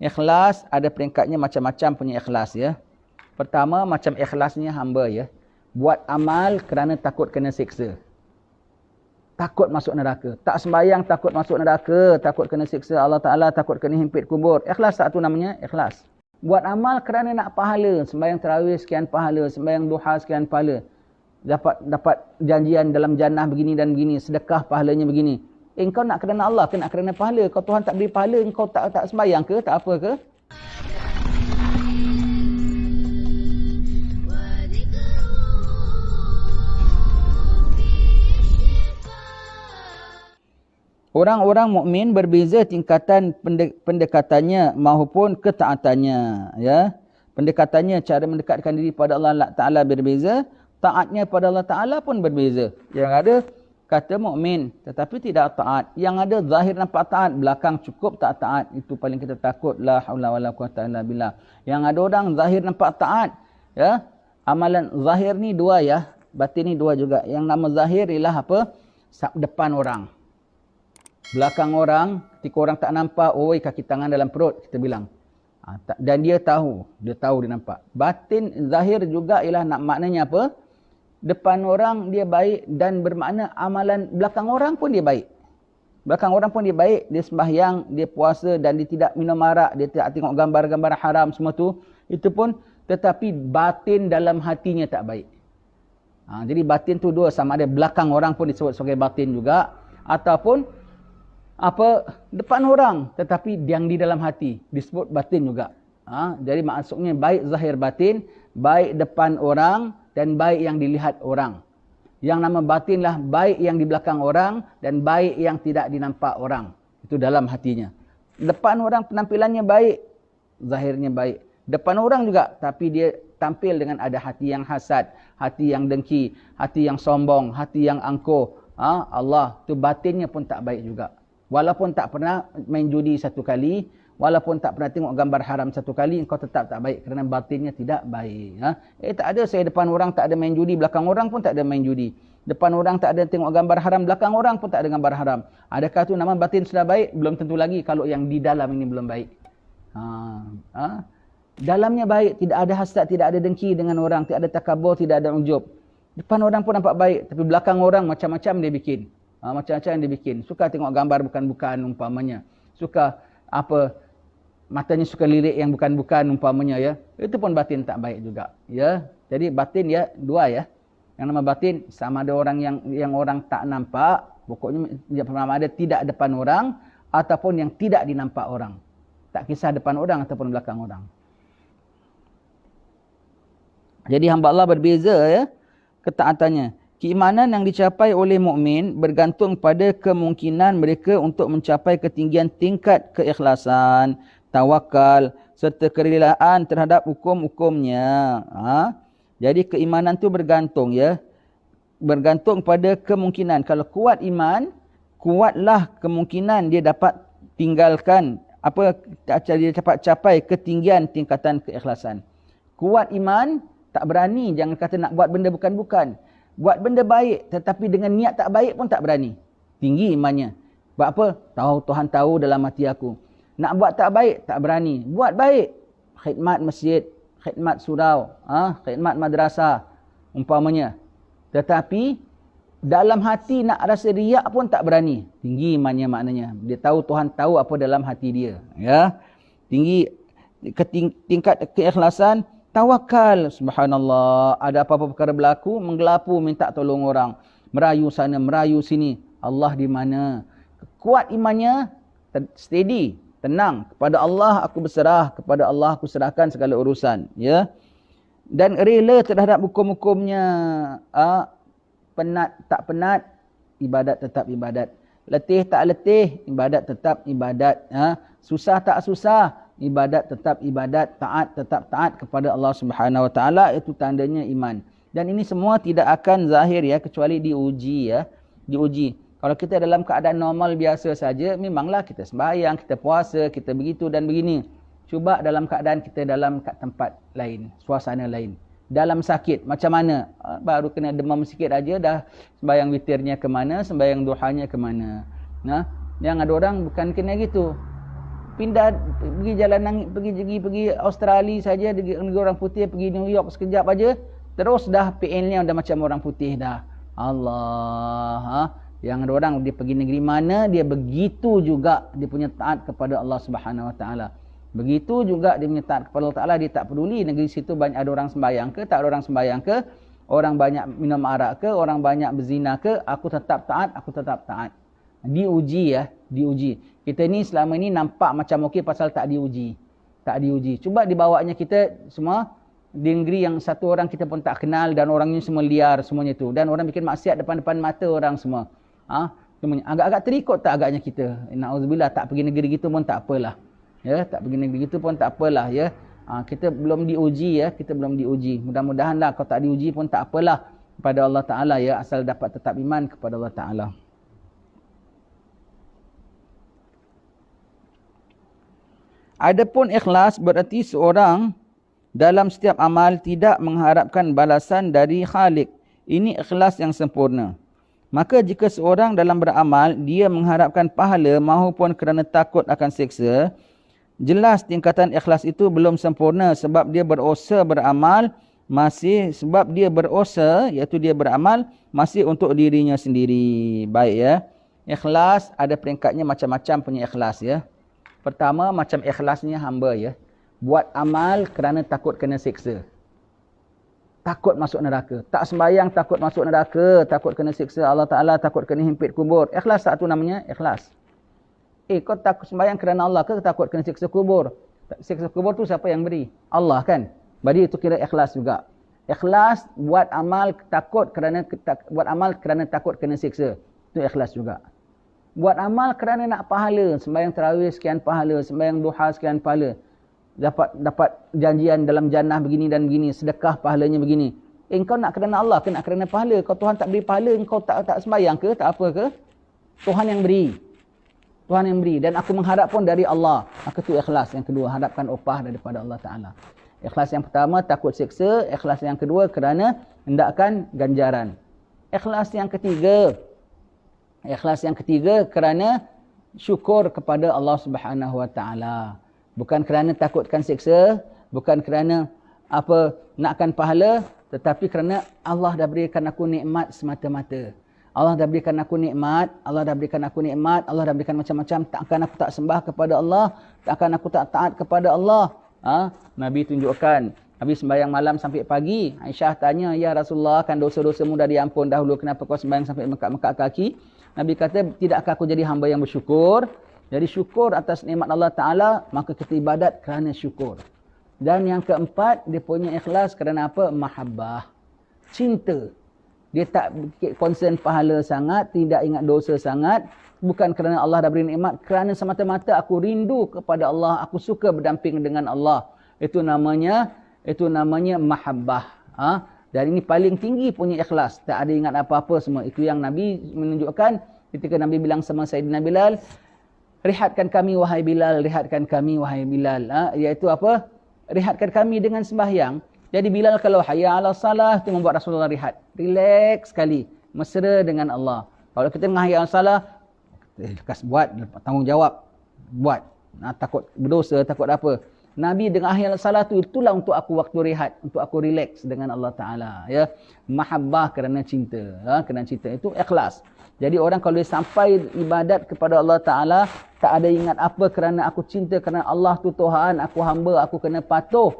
Ikhlas ada peringkatnya macam-macam punya ikhlas ya. Pertama macam ikhlasnya hamba ya. Buat amal kerana takut kena siksa. Takut masuk neraka. Tak sembahyang takut masuk neraka. Takut kena siksa Allah Ta'ala. Takut kena himpit kubur. Ikhlas satu namanya ikhlas. Buat amal kerana nak pahala. Sembahyang tarawih sekian pahala. Sembahyang duha sekian pahala. Dapat janjian dalam jannah begini dan begini. Sedekah pahalanya begini. Engkau nak kerana Allah ke nak kerana pahala? Kau Tuhan tak beri pahala, engkau tak sembahyang ke? Tak apa ke? Orang-orang mukmin berbeza tingkatan pendekatannya maupun ketaatannya, ya. Pendekatannya, cara mendekatkan diri pada Allah Taala berbeza, taatnya pada Allah Taala pun berbeza. Yang ada kata mukmin tetapi tidak taat. Yang ada zahir nampak taat, belakang cukup tak taat. Itu paling kita takut. La haula wala quwata illa billah. Yang ada orang zahir nampak taat, ya. Amalan zahir ni dua ya, batin ni dua juga. Yang nama zahir ialah apa? Depan orang. Belakang orang, ketika orang tak nampak, oi kaki tangan dalam perut, kita bilang. Dan dia tahu dia nampak. Batin zahir juga ialah maknanya apa? Depan orang dia baik dan bermakna amalan belakang orang pun dia baik. Belakang orang pun dia baik, dia sembahyang, dia puasa dan dia tidak minum arak, dia tidak tengok gambar-gambar haram semua tu. Itu pun tetapi batin dalam hatinya tak baik. Jadi batin tu dua, sama ada belakang orang pun disebut sebagai batin juga ataupun depan orang tetapi yang di dalam hati disebut batin juga. Jadi maksudnya baik zahir batin, baik depan orang dan baik yang dilihat orang. Yang nama batinlah baik yang di belakang orang dan baik yang tidak dinampak orang. Itu dalam hatinya. Depan orang penampilannya baik, zahirnya baik. Depan orang juga, tapi dia tampil dengan ada hati yang hasad, hati yang dengki, hati yang sombong, hati yang angkuh. Allah, tu batinnya pun tak baik juga. Walaupun tak pernah main judi satu kali, walaupun tak pernah tengok gambar haram satu kali, engkau tetap tak baik kerana batinnya tidak baik. Tak ada saya depan orang tak ada main judi, belakang orang pun tak ada main judi. Depan orang tak ada tengok gambar haram, belakang orang pun tak ada gambar haram. Adakah tu nama batin sudah baik? Belum tentu lagi kalau yang di dalam ini belum baik. Dalamnya baik, tidak ada hasad, tidak ada dengki dengan orang, tidak ada takabur, tidak ada ujub. Depan orang pun nampak baik, tapi belakang orang macam-macam dia bikin. Macam-macam dia bikin. Suka tengok gambar bukan-bukan umpamanya. Suka matanya suka lirik yang bukan-bukan umpamanya ya. Itu pun batin tak baik juga, ya. Jadi batin ya dua ya. Yang nama batin sama ada orang yang orang tak nampak, pokoknya dia pernah ada tidak depan orang ataupun yang tidak dinampak orang. Tak kisah depan orang ataupun belakang orang. Jadi hamba Allah berbeza ya ketaatannya. Keimanan yang dicapai oleh mukmin bergantung pada kemungkinan mereka untuk mencapai ketinggian tingkat keikhlasan, tawakal serta kerelaan terhadap hukum-hukumnya. Jadi keimanan tu bergantung ya. Bergantung pada kemungkinan. Kalau kuat iman, kuatlah kemungkinan dia dapat tinggalkan dia dapat capai ketinggian tingkatan keikhlasan. Kuat iman, tak berani, jangan kata nak buat benda bukan-bukan. Buat benda baik tetapi dengan niat tak baik pun tak berani. Tinggi imannya. Sebab apa? Tuhan tahu dalam hati aku. Nak buat tak baik, tak berani. Buat baik. Khidmat masjid, khidmat surau, khidmat madrasah umpamanya. Tetapi dalam hati nak rasa riak pun tak berani. Tinggi imannya maknanya. Dia tahu Tuhan tahu apa dalam hati dia. Ya. Tinggi tingkat keikhlasan. Tawakal, subhanallah. Ada apa-apa perkara berlaku, menggelapu, minta tolong orang. Merayu sana, merayu sini. Allah di mana? Kuat imannya, steady, tenang. Kepada Allah aku berserah, kepada Allah aku serahkan segala urusan. Ya. Dan rela terhadap hukum-hukumnya. Penat tak penat, ibadat tetap ibadat. Letih tak letih, ibadat tetap ibadat. Susah tak susah, ibadat tetap ibadat, taat tetap taat kepada Allah Subhanahu Wa Taala. Itu tandanya iman. Dan ini semua tidak akan zahir ya, kecuali diuji ya. Diuji. Kalau kita dalam keadaan normal biasa saja, memanglah kita sembahyang, kita puasa, kita begitu dan begini. Cuba dalam keadaan kita dalam tempat lain, suasana lain. Dalam sakit, macam mana? Baru kena demam sikit aja dah sembahyang witirnya ke mana, sembahyang duhanya ke mana. Yang ada orang bukan kena gitu. pindah pergi jalan langit, pergi Australia saja, negeri orang putih, pergi New York sekejap aja, terus dah PN-nya dah macam orang putih dah. Allah, ha? Yang ada orang dia pergi negeri mana, dia begitu juga dia punya taat kepada Allah Subhanahu Wa Taala. Begitu juga dia punya taat kepada Allah Taala, dia tak peduli negeri situ banyak ada orang sembahyang ke, tak ada orang sembahyang ke, orang banyak minum arak ke, orang banyak berzina ke, aku tetap taat, aku tetap taat. Diuji ya, diuji. Kita ni selama ni nampak macam okey pasal tak diuji. Tak diuji. Cuba dibawanya kita semua di negeri yang satu orang kita pun tak kenal dan orangnya semua liar semuanya tu. Dan orang bikin maksiat depan-depan mata orang semua. Agak-agak terikut tak agaknya kita. Na'udzubillah, tak pergi negeri gitu pun tak apalah. Ya, tak pergi negeri gitu pun tak apalah ya. Kita belum diuji ya, kita belum diuji. Mudah-mudahanlah kalau tak diuji pun tak apalah kepada Allah Taala ya, asal dapat tetap iman kepada Allah Taala. Adapun ikhlas berarti seorang dalam setiap amal tidak mengharapkan balasan dari Khalik. Ini ikhlas yang sempurna. Maka jika seorang dalam beramal, dia mengharapkan pahala mahupun kerana takut akan siksa, jelas tingkatan ikhlas itu belum sempurna sebab dia berusaha beramal, iaitu dia beramal masih untuk dirinya sendiri. Baik ya. Ikhlas ada peringkatnya macam-macam punya ikhlas ya. Pertama, macam ikhlasnya hamba ya. Buat amal kerana takut kena siksa. Takut masuk neraka. Tak sembahyang takut masuk neraka. Takut kena siksa Allah Ta'ala. Takut kena himpit kubur. Ikhlas satu namanya ikhlas. Kau takut sembahyang kerana Allah ke takut kena siksa kubur? Siksa kubur tu siapa yang beri? Allah kan? Jadi itu kira ikhlas juga. Ikhlas buat amal kerana takut kena siksa. Itu ikhlas juga. Buat amal kerana nak pahala. Sembahyang tarawih sekian pahala. Sembahyang duha sekian pahala. Dapat janjian dalam jannah begini dan begini. Sedekah pahalanya begini. Engkau nak kerana Allah ke nak kerana pahala? Kau Tuhan tak beri pahala, engkau tak sembahyang ke? Tak apa ke? Tuhan yang beri. Tuhan yang beri. Dan aku mengharap pun dari Allah. Maka itu ikhlas. Yang kedua, harapkan upah daripada Allah Ta'ala. Ikhlas yang pertama, takut siksa. Ikhlas yang kedua, kerana hendakkan ganjaran. Ikhlas yang ketiga. Kerana syukur kepada Allah Subhanahu Wa Taala. Bukan kerana takutkan siksa, bukan kerana nakkan pahala, tetapi kerana Allah dah berikan aku nikmat semata-mata. Allah dah berikan aku nikmat, Allah dah berikan macam-macam, takkan aku tak sembah kepada Allah, takkan aku tak taat kepada Allah. Nabi tunjukkan, Nabi sembahyang malam sampai pagi. Aisyah tanya, ya Rasulullah, kan dosa-dosamu dah diampun dahulu, kenapa kau sembahyang sampai mekak-mekak kaki? Nabi kata, tidakkah aku jadi hamba yang bersyukur? Jadi syukur atas nikmat Allah Ta'ala, maka kita ibadat kerana syukur. Dan yang keempat, dia punya ikhlas kerana apa? Mahabbah. Cinta. Dia tak concern pahala sangat, tidak ingat dosa sangat. Bukan kerana Allah dah beri nikmat, kerana semata-mata aku rindu kepada Allah, aku suka berdamping dengan Allah. Itu namanya mahabbah. Dan ini paling tinggi punya ikhlas. Tak ada ingat apa-apa semua. Itu yang Nabi menunjukkan ketika Nabi bilang sama Sayyidina Bilal, rehatkan kami wahai Bilal, rehatkan kami wahai Bilal. Iaitu apa? Rehatkan kami dengan sembahyang. Jadi Bilal kalau hayya ala salah, itu membuat Rasulullah rehat. Relax sekali. Mesra dengan Allah. Kalau kita tengah hayya ala salah, lekas buat, tanggungjawab. Buat. Takut berdosa, takut apa. Nabi dengan hayya ala salah tu, itulah untuk aku waktu rehat. Untuk aku relax dengan Allah Ta'ala. Ya. Mahabbah kerana cinta. Kerana cinta. Itu ikhlas. Jadi orang kalau dia sampai ibadat kepada Allah Ta'ala, tak ada ingat apa kerana aku cinta, kerana Allah tu Tuhan, aku hamba, aku kena patuh.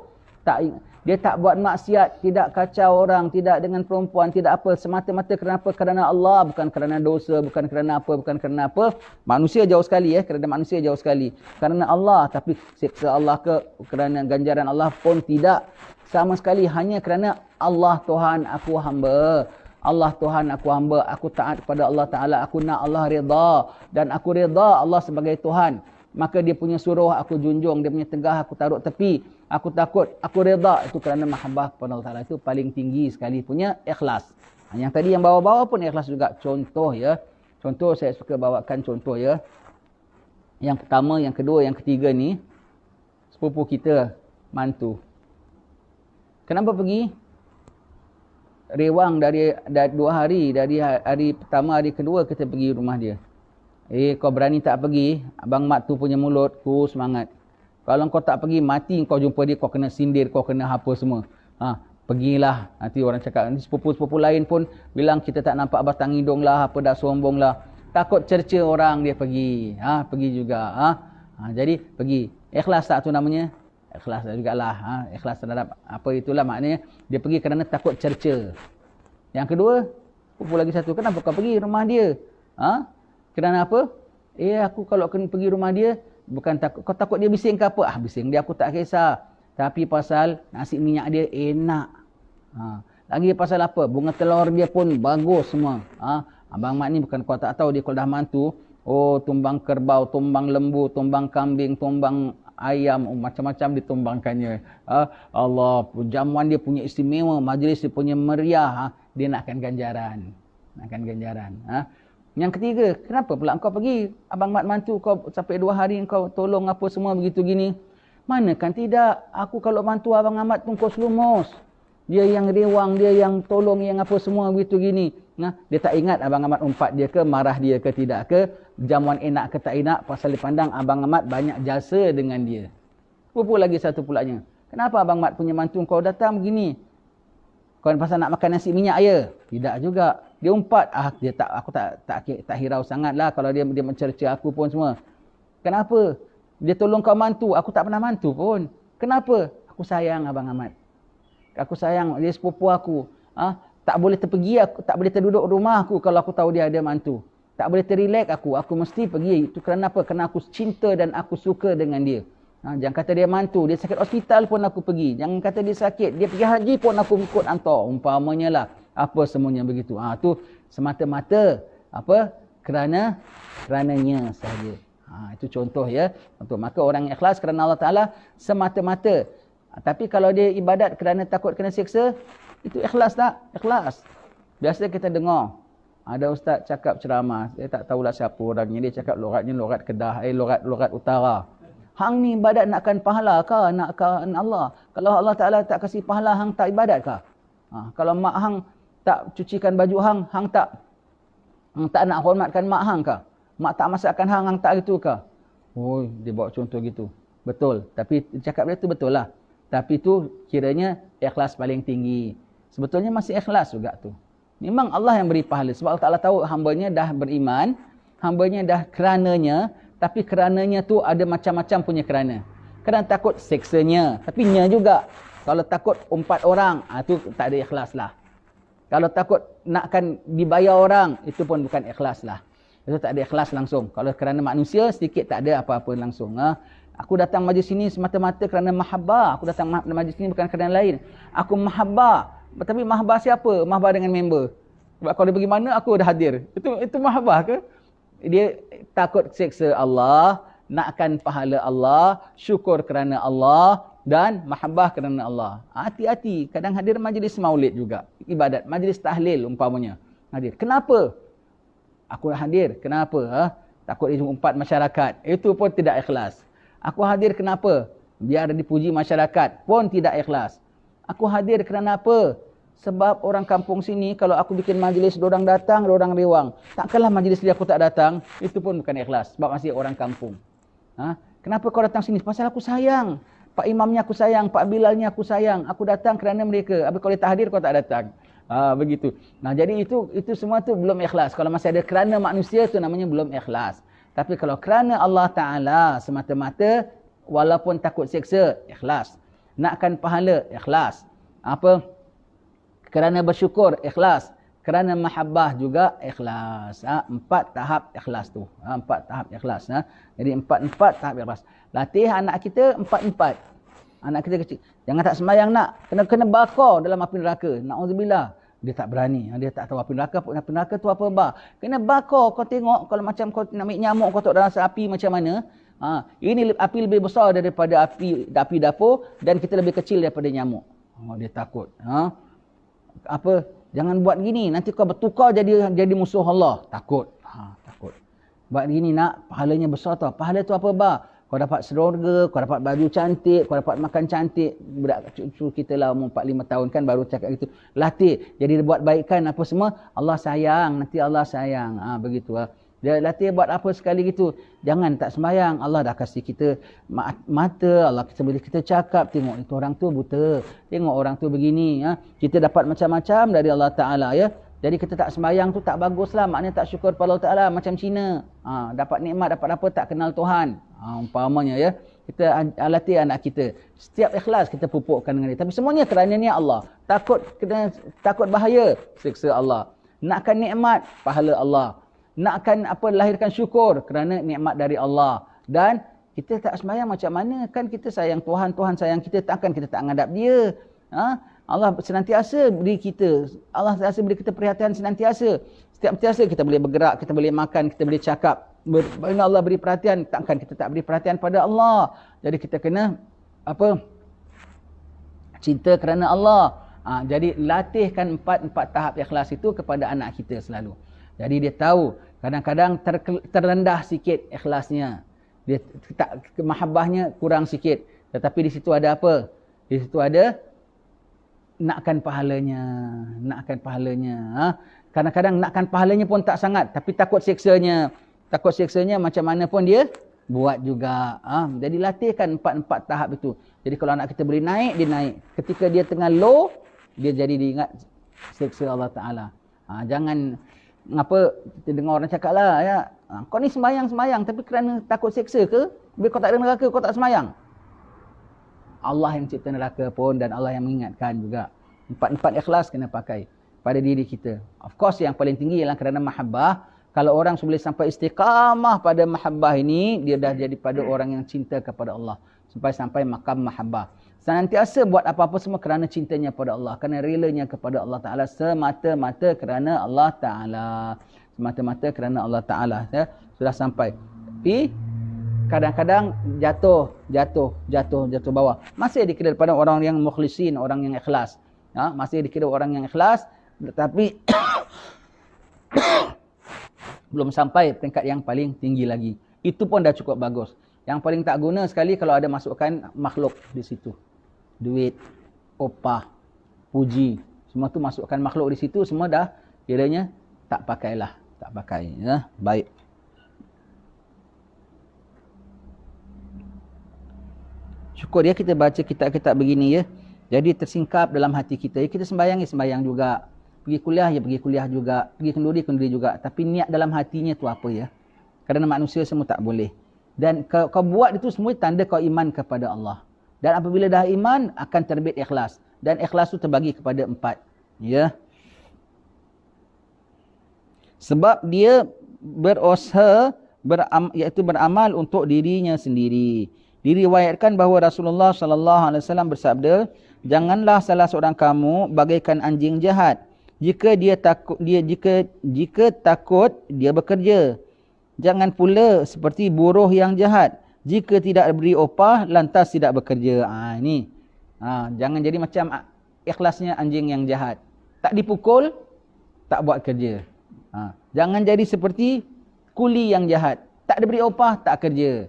Dia tak buat maksiat, tidak kacau orang, tidak dengan perempuan, tidak apa. Semata-mata kerana apa? Kerana Allah, bukan kerana dosa, bukan kerana apa. Manusia jauh sekali kerana manusia jauh sekali. Kerana Allah, tapi siksa Allah ke, kerana ganjaran Allah pun tidak. Sama sekali hanya kerana Allah Tuhan, aku hamba. Allah Tuhan, aku hamba, aku taat kepada Allah Ta'ala, aku nak Allah redha. Dan aku redha Allah sebagai Tuhan. Maka dia punya suruh aku junjung, dia punya tegah aku taruh tepi. Aku takut, aku redha. Itu kerana mahabbah kepada Allah Ta'ala. Itu paling tinggi sekali punya ikhlas. Yang tadi yang bawah-bawah pun ikhlas juga. Contoh ya. Contoh saya suka bawakan contoh ya. Yang pertama, yang kedua, yang ketiga ni. Sepupu kita, mantu. Kenapa pergi? Rewang dari 2 hari, dari hari pertama, hari kedua kita pergi rumah dia. Kau berani tak pergi, Abang Mat tu punya mulut, ku semangat. Kalau kau tak pergi, mati kau jumpa dia, kau kena sindir, kau kena apa semua. Pergilah. Nanti orang cakap, nanti sepupu-sepupu lain pun bilang kita tak nampak batang hidung lah, apa dah sombong lah. Takut cerca orang dia pergi. Pergi juga. Jadi pergi. Ikhlas tak tu namanya? Ikhlas jugalah. Ikhlas terhadap apa itulah maknanya. Dia pergi kerana takut cerca. Yang kedua, sepupu lagi satu, kenapa kau pergi rumah dia? Kerana apa? Aku kalau kena pergi rumah dia, bukan takut. Kau takut dia bising ke apa? Bising dia aku tak kisah. Tapi pasal nasi minyak dia enak. Lagi pasal apa? Bunga telur dia pun bagus semua. Abang Mat ni bukan kau tak tahu dia kalau dah mantu. Tumbang kerbau, tumbang lembu, tumbang kambing, tumbang ayam, macam-macam ditumbangkannya. Allah, jamuan dia punya istimewa, majlis dia punya meriah. Dia nakkan ganjaran. Yang ketiga, kenapa pula kau pergi? Abang Mat mantu kau sampai 2 hari kau tolong apa semua begitu gini. Mana kan tidak. Aku kalau mantu Abang Mat tu kau selumus. Dia yang rewang, dia yang tolong, yang apa semua begitu gini. Dia tak ingat Abang Mat umpat dia ke, marah dia ke tidak ke. Jamuan enak ke tak enak. Pasal dipandang Abang Mat banyak jasa dengan dia. Apa lagi satu pulanya. Kenapa Abang Mat punya mantu kau datang begini? Kau pasal nak makan nasi minyak ya? Tidak juga. Dia umpat, aku tak hirau sangatlah kalau dia mencerca aku pun semua. Kenapa? Dia tolong kau mantu, aku tak pernah mantu pun. Kenapa? Aku sayang Abang Ahmad. Aku sayang, dia sepupu aku. Tak boleh terpergi aku, tak boleh terduduk rumah aku kalau aku tahu dia ada mantu. Tak boleh terrelax aku mesti pergi. Itu kerana apa? Kerana aku cinta dan aku suka dengan dia. Jangan kata dia mantu, dia sakit hospital pun aku pergi. Jangan kata dia sakit, dia pergi haji pun aku ikut hantar. Umpamanya lah. Apa semuanya begitu. Tu semata-mata apa? Kerananya sahaja. Itu contoh ya. Maka orang ikhlas kerana Allah Ta'ala semata-mata. Tapi kalau dia ibadat kerana takut kena siksa, itu ikhlas tak? Ikhlas. Biasa kita dengar. Ada ustaz cakap ceramah. Saya tak tahulah siapa orangnya. Dia cakap loratnya lorat Kedah. Lorat Utara. Hang ni ibadat nakkan pahala ke? Nakkan Allah? Kalau Allah Ta'ala tak kasih pahala, hang tak ibadat ke? Kalau mak hang tak cucikan baju hang tak nak hormatkan mak hang ke? Mak tak masakkan hang tak gitu ke? Dia bawa contoh gitu. Betul. Tapi cakap dia tu betul lah. Tapi tu kiranya ikhlas paling tinggi. Sebetulnya masih ikhlas juga tu. Memang Allah yang beri pahala. Sebab Allah Ta'ala tahu hambanya dah beriman. Hambanya dah kerananya. Tapi kerananya tu ada macam-macam punya kerana. Kerana takut seksanya. Tapi nya juga. Kalau takut umpat orang, tu tak ada ikhlas lah. Kalau takut nakkan dibayar orang, itu pun bukan ikhlas lah. Itu tak ada ikhlas langsung. Kalau kerana manusia, sedikit tak ada apa-apa langsung. Aku datang majlis sini semata-mata kerana mahabbah. Aku datang majlis sini bukan kerana lain. Aku mahabbah. Tapi mahabbah siapa? Mahabbah dengan member. Sebab kalau dia pergi mana, aku dah hadir. Itu mahabbah ke? Dia takut seksa Allah, nakkan pahala Allah, syukur kerana Allah dan mahabbah kerana Allah. Hati-hati, kadang hadir majlis maulid juga, ibadat, majlis tahlil umpamanya. Hadir. Kenapa? Aku hadir, kenapa? Takut dia umpat masyarakat. Itu pun tidak ikhlas. Aku hadir kenapa? Biar dipuji masyarakat, pun tidak ikhlas. Aku hadir kerana apa? Sebab orang kampung sini, kalau aku bikin majlis, diorang datang, diorang rewang. Takkanlah majlis dia aku tak datang. Itu pun bukan ikhlas. Sebab masih orang kampung. Kenapa kau datang sini? Pasal aku sayang. Pak Imamnya aku sayang. Pak Bilalnya aku sayang. Aku datang kerana mereka. Habis kalau dia tak hadir, kau tak datang. Begitu. Jadi itu semua tu belum ikhlas. Kalau masih ada kerana manusia, tu namanya belum ikhlas. Tapi kalau kerana Allah Ta'ala semata-mata, walaupun takut seksa, ikhlas. Nakkan pahala, ikhlas. Kerana bersyukur, ikhlas. Kerana mahabbah juga, ikhlas. 4 tahap ikhlas tu. 4 tahap ikhlas. Jadi 4 tahap ikhlas. Latih anak kita 4. Anak kita kecil. Jangan tak sembahyang nak. Kena bakar dalam api neraka. Na'udzubillah. Dia tak berani. Dia tak tahu api neraka. Api neraka tu apa bah. Kena bakar. Kau tengok kalau macam kau nak ambil nyamuk kau tahu dalam api macam mana. Ini api lebih besar daripada api dapur dan kita lebih kecil daripada nyamuk. Dia takut. Jangan buat gini, nanti kau bertukar jadi musuh Allah. Takut. Takut. Buat gini nak, pahalanya besar tau. Pahala tu apa bah? Kau dapat syurga, kau dapat baju cantik, kau dapat makan cantik. Budak cucu kita lah umur 4-5 tahun kan baru cakap gitu. Latih. Jadi buat baikkan apa semua, Allah sayang, nanti Allah sayang. Begitu lah. Dia latih buat apa sekali gitu. Jangan tak sembahyang. Allah dah kasih kita mata. Allah kita cakap. Tengok itu orang tu buta. Tengok orang tu begini. Kita dapat macam-macam dari Allah Ta'ala. Ya. Jadi kita tak sembahyang tu tak baguslah. Maknanya tak syukur pada Allah Ta'ala. Macam Cina. Dapat nikmat, dapat apa, tak kenal Tuhan. Umpamanya ya. Kita latih anak kita. Setiap ikhlas kita pupukkan dengan dia. Tapi semuanya kerana niat Allah. Takut bahaya. Siksa Allah. Nakkan nikmat. Pahala Allah. Nakkan apa, lahirkan syukur kerana nikmat dari Allah. Dan kita tak sembahyang macam mana? Kan kita sayang Tuhan, Tuhan sayang kita, takkan kita tak menghadap dia. Allah senantiasa beri kita. Allah senantiasa beri kita perhatian senantiasa. Setiap sentiasa kita boleh bergerak, kita boleh makan, kita boleh cakap. Bila Allah beri perhatian, takkan kita tak beri perhatian pada Allah. Jadi kita kena apa? Cinta kerana Allah. Jadi latihkan empat tahap ikhlas itu kepada anak kita selalu. Jadi dia tahu kadang-kadang terendah sikit ikhlasnya. Dia tak, mahabbahnya kurang sikit. Tetapi di situ ada apa? Di situ ada nakkan pahalanya. Nakkan pahalanya. Kadang-kadang nakkan pahalanya pun tak sangat. Tapi takut siksanya. Takut siksanya macam mana pun dia buat juga. Jadi latihkan empat tahap itu. Jadi kalau anak kita boleh naik, dia naik. Ketika dia tengah low, dia jadi diingat siksa Allah Ta'ala. Jangan apa kita dengar orang cakap lah ya, kau ni sembahyang tapi kerana takut seksa ke? Bila kau tak ada neraka kau tak sembahyang? Allah yang cipta neraka pun dan Allah yang mengingatkan juga. Empat ikhlas kena pakai pada diri kita. Of course yang paling tinggi ialah kerana mahabbah. Kalau orang boleh sampai istiqamah pada mahabbah ini, dia dah jadi pada orang yang cinta kepada Allah. Sampai makam mahabbah. Senantiasa buat apa-apa semua kerana cintanya pada Allah. Kerana relanya kepada Allah Ta'ala. Semata-mata kerana Allah Ta'ala. Semata-mata kerana Allah Ta'ala. Ya, sudah sampai. Tapi kadang-kadang jatuh bawah. Masih dikira pada orang yang mukhlisin, orang yang ikhlas. Masih dikira orang yang ikhlas. Tetapi belum sampai peringkat yang paling tinggi lagi. Itu pun dah cukup bagus. Yang paling tak guna sekali kalau ada masukkan makhluk di situ. Duit, opah, puji. Semua tu masukkan makhluk di situ. Semua dah kiranya tak pakailah. Tak pakai. Ya? Baik. Syukur ya kita baca kitab-kitab begini ya. Jadi tersingkap dalam hati kita. Ya, kita sembahyang juga. Pergi kuliah juga. Pergi kenduri juga. Tapi niat dalam hatinya tu apa ya? Kerana manusia semua tak boleh. Dan kau buat itu semua tanda kau iman kepada Allah. Dan apabila dah iman, akan terbit ikhlas. Dan ikhlas itu terbagi kepada 4. Ya. Sebab dia berusaha, iaitu beramal untuk dirinya sendiri. Diriwayatkan bahawa Rasulullah SAW bersabda, janganlah salah seorang kamu bagaikan anjing jahat. Jika takut, dia bekerja. Jangan pula seperti buruh yang jahat. Jika tidak beri upah, lantas tidak bekerja. Ini. Jangan jadi macam ikhlasnya anjing yang jahat. Tak dipukul, tak buat kerja. Jangan jadi seperti kuli yang jahat. Tak diberi upah, tak kerja.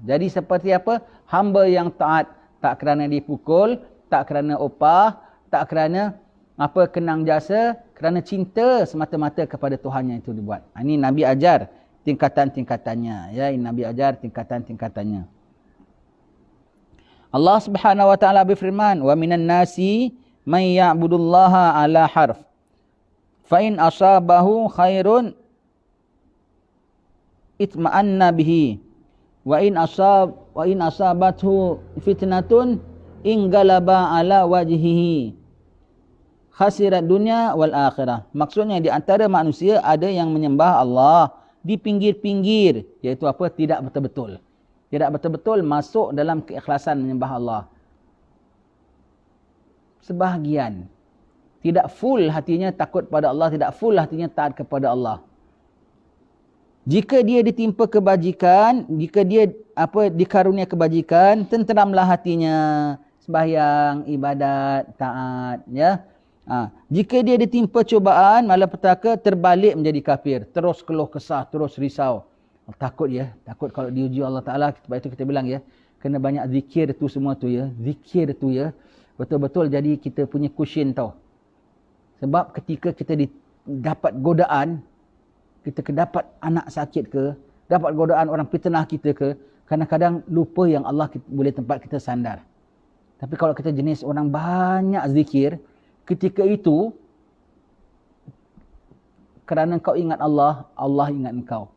Jadi seperti apa? Hamba yang taat. Tak kerana dipukul, tak kerana upah, tak kerana kenang jasa, kerana cinta semata-mata kepada Tuhannya itu dibuat. Ini Nabi ajar tingkatan-tingkatannya. Ya, Nabi ajar tingkatan-tingkatannya. Allah Subhanahu wa taala berfirman, "Wa minan nasi may ya'budullaha ala harf. Fa in asabahu khairun itma'anna bihi. Wa in asabathu fitnatun inggalaba ala wajhihi. Khasirat dunia wal akhirah." Maksudnya di antara manusia ada yang menyembah Allah di pinggir-pinggir, iaitu apa? Tidak betul-betul. Tidak betul-betul masuk dalam keikhlasan menyembah Allah. Sebahagian. Tidak full hatinya takut pada Allah, tidak full hatinya taat kepada Allah. Jika dia ditimpa kebajikan, jika dia dikarunia kebajikan, tenteramlah hatinya, sembahyang, ibadat, taat, ya. Jika dia ditimpa cubaan, malapetaka, terbalik menjadi kafir. Terus keluh kesah, terus risau. Takut ya. Takut kalau diuji Allah Ta'ala. Sebab itu kita bilang ya. Kena banyak zikir tu semua tu ya. Zikir tu ya. Betul-betul jadi kita punya cushion tau. Sebab ketika kita dapat godaan, kita dapat anak sakit ke, dapat godaan orang fitnah kita ke, kadang-kadang lupa yang Allah boleh tempat kita sandar. Tapi kalau kita jenis orang banyak zikir, ketika itu kerana kau ingat Allah, Allah ingat engkau.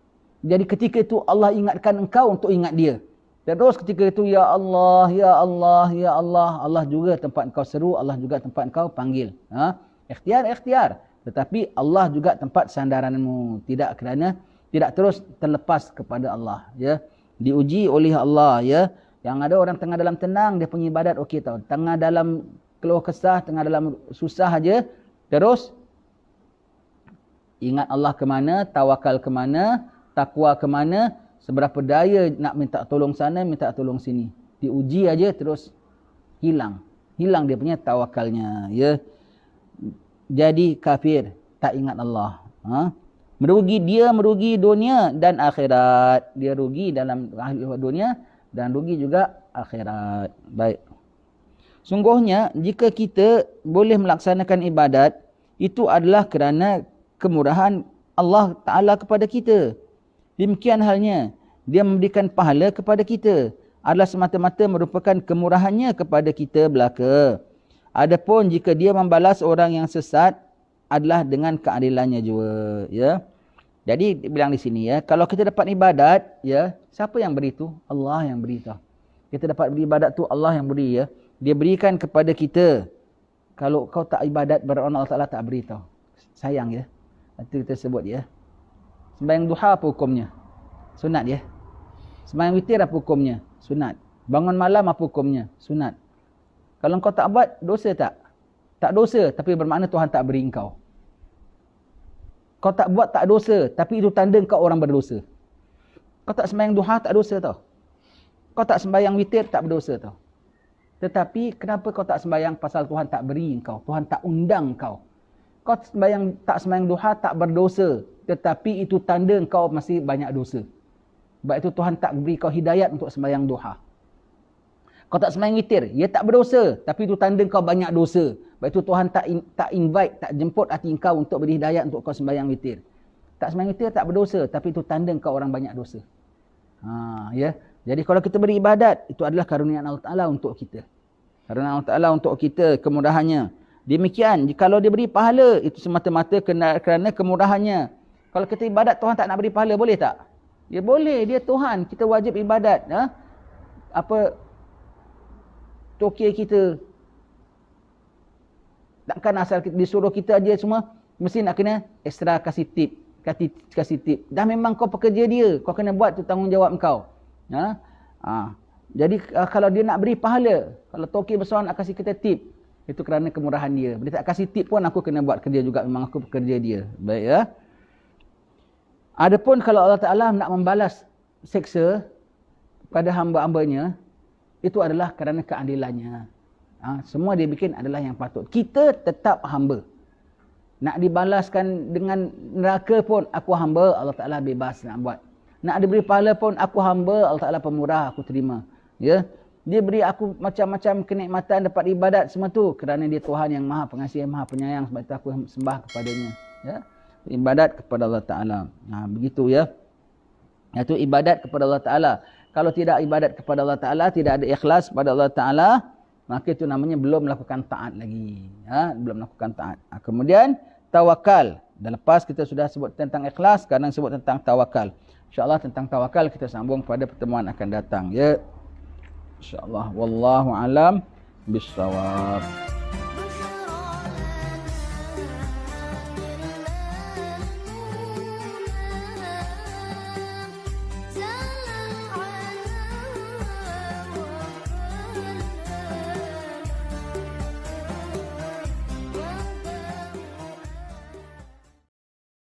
Jadi ketika itu Allah ingatkan engkau untuk ingat dia. Dan terus ketika itu, ya Allah, ya Allah, ya Allah. Allah juga tempat engkau seru, Allah juga tempat engkau panggil. Ikhtiar. Tetapi Allah juga tempat sandaranmu. Tidak terus terlepas kepada Allah. Ya. Diuji oleh Allah. Ya. Yang ada orang tengah dalam tenang, dia punya ibadat okey tau. Tengah dalam keluh kesah, tengah dalam susah aja, terus ingat Allah ke mana, tawakal ke mana, takwa ke mana, seberapa daya nak minta tolong sana, minta tolong sini. Diuji aja terus hilang dia punya tawakalnya. Ya. Jadi kafir, tak ingat Allah. Merugi dunia dan akhirat. Dia rugi dalam dunia dan rugi juga akhirat. Baik. Sungguhnya jika kita boleh melaksanakan ibadat, itu adalah kerana kemurahan Allah Ta'ala kepada kita. Demikian halnya, dia memberikan pahala kepada kita. Adalah semata-mata merupakan kemurahannya kepada kita belaka. Adapun jika dia membalas orang yang sesat, adalah dengan keadilannya juga. Ya. Jadi bilang di sini, ya, kalau kita dapat ibadat, ya, siapa yang beri itu? Allah yang beri itu. Kita dapat beribadat tu Allah yang beri. Ya. Dia berikan kepada kita. Kalau kau tak ibadat, berarti Allah Ta'ala tak beri tahu. Sayang, ya. Itu kita sebut, ya. Sembahyang duha apa hukumnya? Sunat, ya. Sembahyang witir apa hukumnya? Sunat. Bangun malam apa hukumnya? Sunat. Kalau kau tak buat, dosa tak? Tak dosa, tapi bermakna Tuhan tak beri engkau. Kau tak buat, tak dosa, tapi itu tanda kau orang berdosa. Kau tak sembahyang duha, tak dosa tau. Kau tak sembahyang witir, tak berdosa tau. Tetapi kenapa kau tak sembahyang? Pasal Tuhan tak beri engkau. Tuhan tak undang kau. Kau tak sembahyang duha, tak berdosa. Tetapi itu tanda kau masih banyak dosa. Sebab itu Tuhan tak beri kau hidayat untuk sembahyang duha. Kau tak sembahyang witir, ia tak berdosa. Tapi itu tanda kau banyak dosa. Sebab itu Tuhan tak invite, tak jemput hati kau untuk beri hidayat untuk kau sembahyang witir. Tak sembahyang witir, tak berdosa. Tapi itu tanda kau orang banyak dosa. Ya. Jadi kalau kita beri ibadat, itu adalah karunia Allah Ta'ala untuk kita. Karunia Allah Ta'ala untuk kita, kemurahannya. Demikian, kalau dia beri pahala, itu semata-mata kerana kemurahannya. Kalau kita ibadat, Tuhan tak nak beri pahala, boleh tak? Ya boleh, dia Tuhan. Kita wajib ibadat. Tokey kita. Takkan asal disuruh kita aja semua, mesti nak kena extra kasih tip. Kasih tip. Dah memang kau pekerja dia. Kau kena buat tu tanggungjawab kau. Jadi kalau dia nak beri pahala, kalau tokey besar nak kasih kita tip, itu kerana kemurahan dia. Dia tak kasih tip pun aku kena buat kerja juga. Memang aku pekerja dia. Baik, ya. Adapun kalau Allah Ta'ala nak membalas seksa pada hamba-hambanya, itu adalah kerana keadilannya. Semua dia bikin adalah yang patut. Kita tetap hamba. Nak dibalaskan dengan neraka pun aku hamba, Allah Ta'ala bebas nak buat. Nak diberi pahala pun aku hamba, Allah Ta'ala pemurah, aku terima. Ya. Dia beri aku macam-macam kenikmatan, dapat ibadat semua tu kerana dia Tuhan yang Maha Pengasih, Maha Penyayang, sebab itu aku sembah kepadanya. Ya. Ibadat kepada Allah Ta'ala. Begitu, ya. Itu ibadat kepada Allah Ta'ala. Kalau tidak ibadat kepada Allah Ta'ala, tidak ada ikhlas kepada Allah Ta'ala, maka itu namanya belum melakukan taat lagi. Belum melakukan taat. Kemudian tawakal. Dan lepas kita sudah sebut tentang ikhlas, sekarang sebut tentang tawakal. InsyaAllah tentang tawakal kita sambung pada pertemuan akan datang. Ya. InsyaAllah. Wallahu alam bisawab.